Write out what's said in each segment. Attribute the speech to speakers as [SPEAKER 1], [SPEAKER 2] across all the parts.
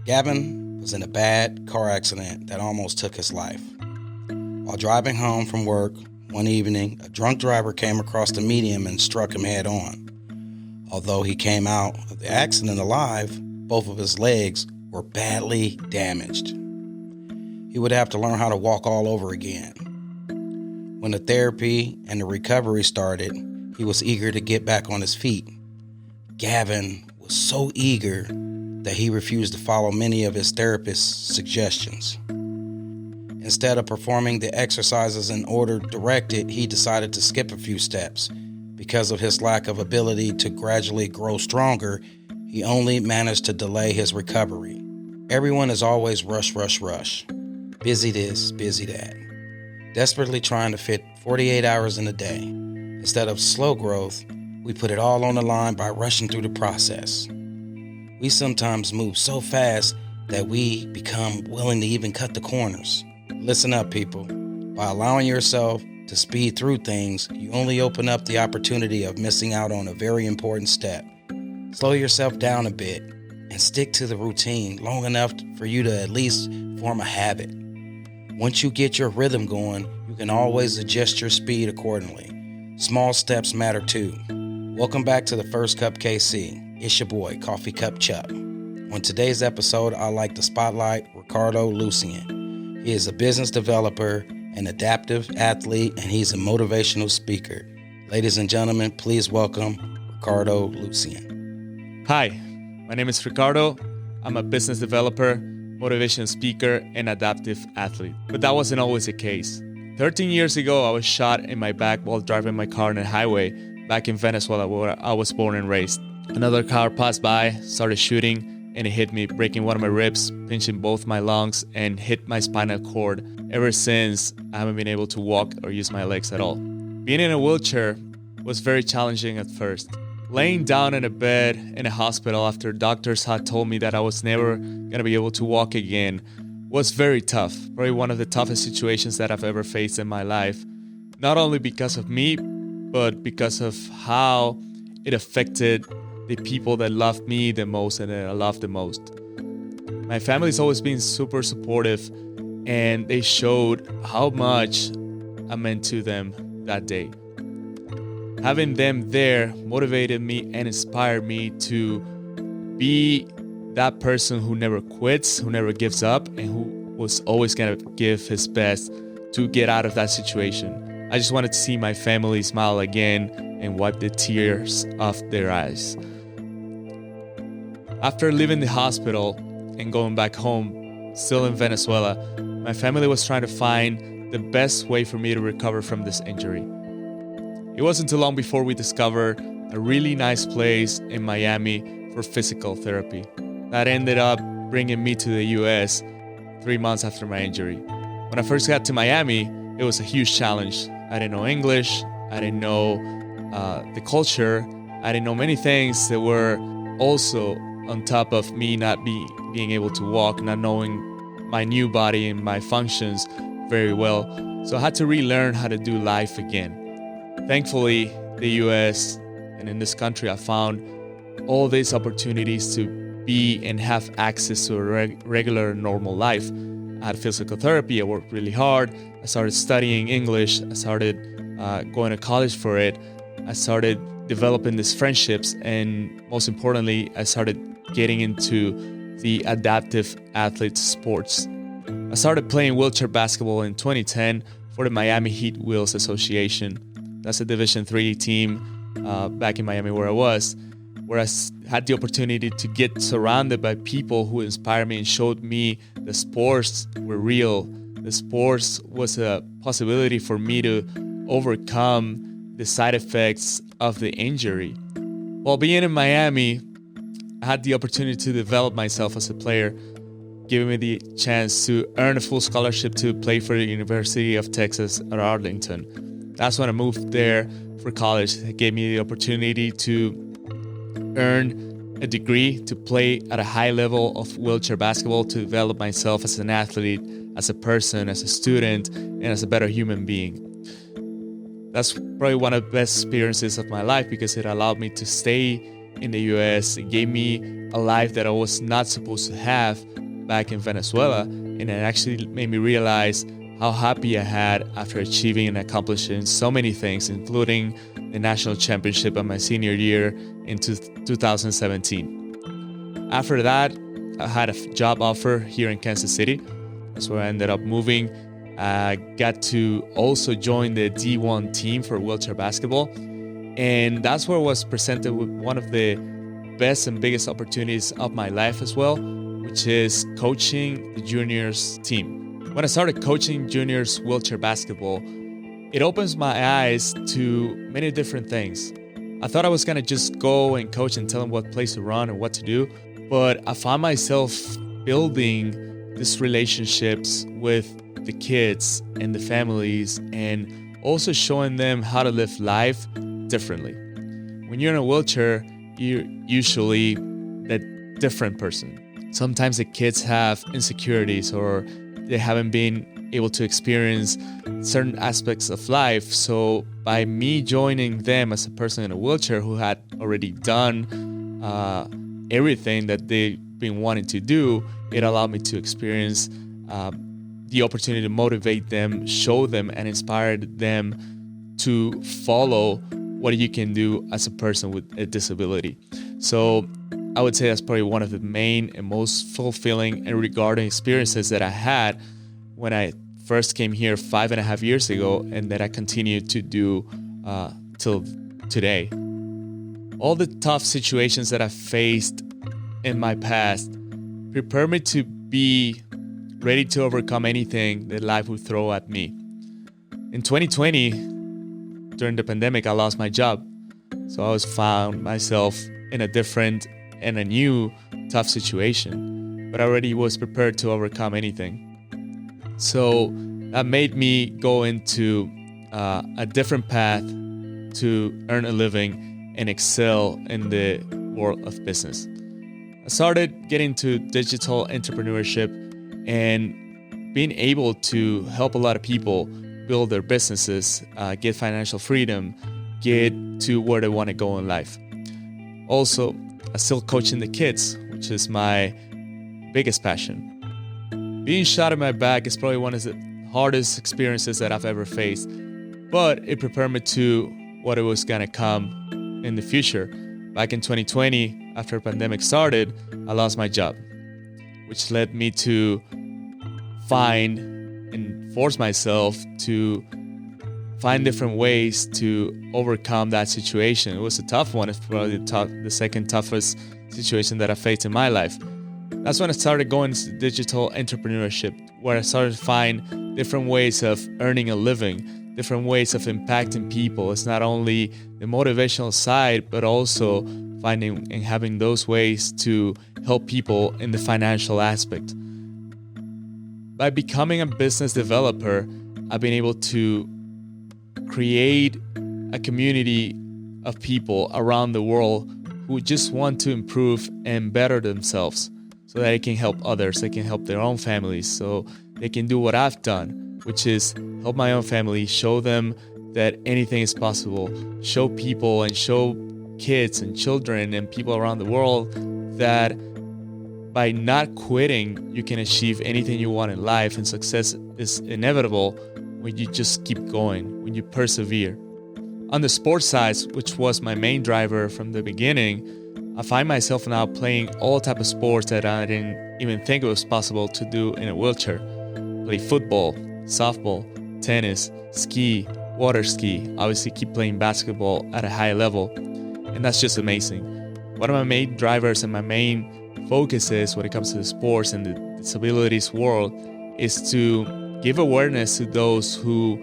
[SPEAKER 1] Gavin was in a bad car accident that almost took his life. While driving home from work one evening, a drunk driver came across the median and struck him head on. Although he came out of the accident alive, both of his legs were badly damaged. He would have to learn how to walk all over again. When the therapy and the recovery started, he was eager to get back on his feet. Gavin was so eager that he refused to follow many of his therapist's suggestions. Instead of performing the exercises in order directed, he decided to skip a few steps. Because of his lack of ability to gradually grow stronger, he only managed to delay his recovery. Everyone is always rush. Busy this, busy that. Desperately trying to fit 48 hours in a day. Instead of slow growth, we put it all on the line by rushing through the process. We sometimes move so fast that we become willing to even cut the corners. Listen up, people. By allowing yourself to speed through things, you only open up the opportunity of missing out on a very important step. Slow yourself down a bit and stick to the routine long enough for you to at least form a habit. Once you get your rhythm going, you can always adjust your speed accordingly. Small steps matter too. Welcome back to the First Cup KC. It's your boy, Coffee Cup Chuck. On today's episode, I'd like to spotlight Ricardo Lucien. He is a business developer, an adaptive athlete, and he's a motivational speaker. Ladies and gentlemen, please welcome Ricardo Lucien.
[SPEAKER 2] Hi, my name is Ricardo. I'm a business developer, motivational speaker, and adaptive athlete. But that wasn't always the case. 13 years ago, I was shot in my back while driving my car on a highway back in Venezuela, where I was born and raised. Another car passed by, started shooting, and it hit me, breaking one of my ribs, pinching both my lungs, and hit my spinal cord. Ever since, I haven't been able to walk or use my legs at all. Being in a wheelchair was very challenging at first. Laying down in a bed in a hospital after doctors had told me that I was never going to be able to walk again was very tough. Probably one of the toughest situations that I've ever faced in my life. Not only because of me, but because of how it affected the people that loved me the most and that I loved the most. My family's always been super supportive, and they showed how much I meant to them that day. Having them there motivated me and inspired me to be that person who never quits, who never gives up, and who was always going to give his best to get out of that situation. I just wanted to see my family smile again and wipe the tears off their eyes. After leaving the hospital and going back home, still in Venezuela, my family was trying to find the best way for me to recover from this injury. It wasn't too long before we discovered a really nice place in Miami for physical therapy. That ended up bringing me to the US 3 months after my injury. When I first got to Miami, it was a huge challenge. I didn't know English, I didn't know the culture, I didn't know many things that were also on top of me not being able to walk, not knowing my new body and my functions very well. So I had to relearn how to do life again. Thankfully, the US and in this country, I found all these opportunities to be and have access to a regular, normal life. I had physical therapy, I worked really hard, I started studying English, I started going to college for it, I started developing these friendships, and most importantly, I started getting into the adaptive athlete sports. I started playing wheelchair basketball in 2010 for the Miami Heat Wheels Association. That's a Division III team back in Miami where I had the opportunity to get surrounded by people who inspired me and showed me the sports were real. The sports was a possibility for me to overcome the side effects of the injury. While being in Miami, I had the opportunity to develop myself as a player, giving me the chance to earn a full scholarship to play for the University of Texas at Arlington. That's when I moved there for college. It gave me the opportunity to earn a degree, to play at a high level of wheelchair basketball, to develop myself as an athlete, as a person, as a student, and as a better human being. That's probably one of the best experiences of my life because it allowed me to stay in the US. It gave me a life that I was not supposed to have back in Venezuela. And it actually made me realize how happy I had after achieving and accomplishing so many things, including the national championship of my senior year in 2017. After that, I had a job offer here in Kansas City. That's where I ended up moving. I got to also join the D1 team for wheelchair basketball. And that's where I was presented with one of the best and biggest opportunities of my life as well, which is coaching the juniors team. When I started coaching juniors wheelchair basketball, it opens my eyes to many different things. I thought I was gonna just go and coach and tell them what plays to run and what to do, but I found myself building these relationships with the kids and the families, and also showing them how to live life differently. When you're in a wheelchair, you're usually that different person. Sometimes the kids have insecurities, or they haven't been able to experience certain aspects of life. So by me joining them as a person in a wheelchair who had already done everything that they've been wanting to do, it allowed me to experience the opportunity to motivate them, show them, and inspire them to follow what you can do as a person with a disability. So I would say that's probably one of the main and most fulfilling and rewarding experiences that I had when I first came here 5.5 years ago, and that I continue to do till today. All the tough situations that I faced in my past prepare me to be ready to overcome anything that life would throw at me. In 2020, during the pandemic, I lost my job. So I found myself in a different and a new tough situation, but I already was prepared to overcome anything. So that made me go into a different path to earn a living and excel in the world of business. I started getting to digital entrepreneurship and being able to help a lot of people build their businesses, get financial freedom, get to where they want to go in life. Also, I'm still coaching the kids, which is my biggest passion. Being shot in my back is probably one of the hardest experiences that I've ever faced, but it prepared me to what it was gonna come in the future. Back in 2020, after the pandemic started, I lost my job, which led me to find and force myself to find different ways to overcome that situation. It was a tough one. It's probably the second toughest situation that I faced in my life. That's when I started going into digital entrepreneurship, where I started to find different ways of earning a living, different ways of impacting people. It's not only the motivational side, but also finding and having those ways to help people in the financial aspect. By becoming a business developer, I've been able to create a community of people around the world who just want to improve and better themselves so that they can help others, they can help their own families, so they can do what I've done, which is help my own family, show them that anything is possible, show people and show kids and children and people around the world that by not quitting, you can achieve anything you want in life, and success is inevitable when you just keep going, when you persevere. On the sports side, which was my main driver from the beginning, I find myself now playing all type of sports that I didn't even think it was possible to do in a wheelchair. Play football, softball, tennis, ski, water ski, obviously keep playing basketball at a high level. And that's just amazing. One of my main drivers and my main focuses when it comes to the sports and the disabilities world is to give awareness to those who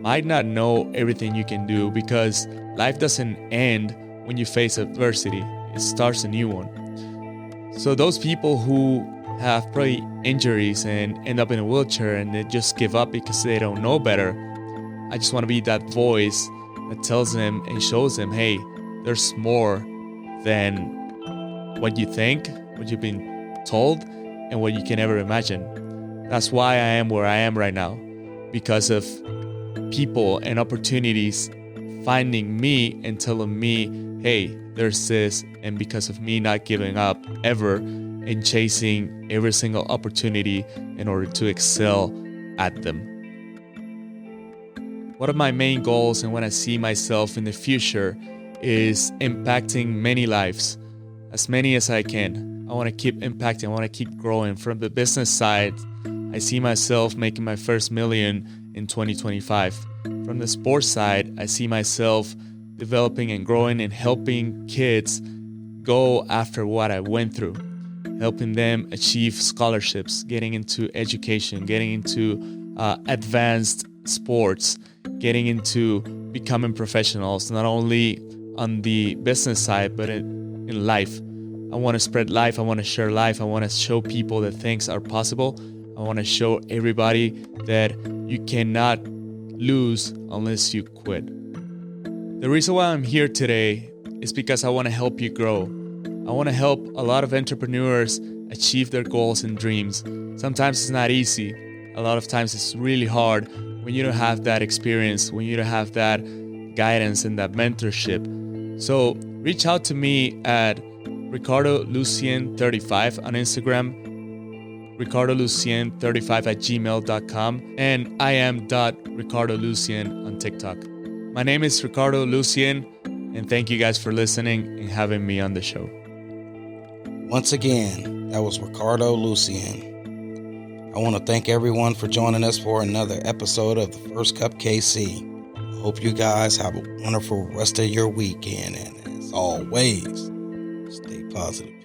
[SPEAKER 2] might not know everything you can do, because life doesn't end when you face adversity. It starts a new one. So those people who have probably injuries and end up in a wheelchair and they just give up because they don't know better, I just want to be that voice that tells them and shows them, hey, there's more than what you think, what you've been told, and what you can ever imagine. That's why I am where I am right now, because of people and opportunities finding me and telling me, hey, there's this, and because of me not giving up ever and chasing every single opportunity in order to excel at them. One of my main goals and when I see myself in the future is impacting many lives, as many as I can. I want to keep impacting, I want to keep growing. From the business side, I see myself making my first million in 2025. From the sports side, I see myself developing and growing and helping kids go after what I went through, helping them achieve scholarships, getting into education, getting into advanced sports, getting into becoming professionals, not only on the business side, but in life. I want to spread life. I want to share life. I want to show people that things are possible. I want to show everybody that you cannot lose unless you quit. The reason why I'm here today is because I want to help you grow. I want to help a lot of entrepreneurs achieve their goals and dreams. Sometimes it's not easy. A lot of times it's really hard when you don't have that experience, when you don't have that guidance and that mentorship. So reach out to me at Ricardo Lucien 35 on Instagram, RicardoLucien35@gmail.com, and I am .Ricardo Lucien on TikTok. My name is Ricardo Lucien, and thank you guys for listening and having me on the show.
[SPEAKER 1] Once again, that was Ricardo Lucien. I want to thank everyone for joining us for another episode of The First Cup KC. I hope you guys have a wonderful rest of your weekend, and as always, stay positive.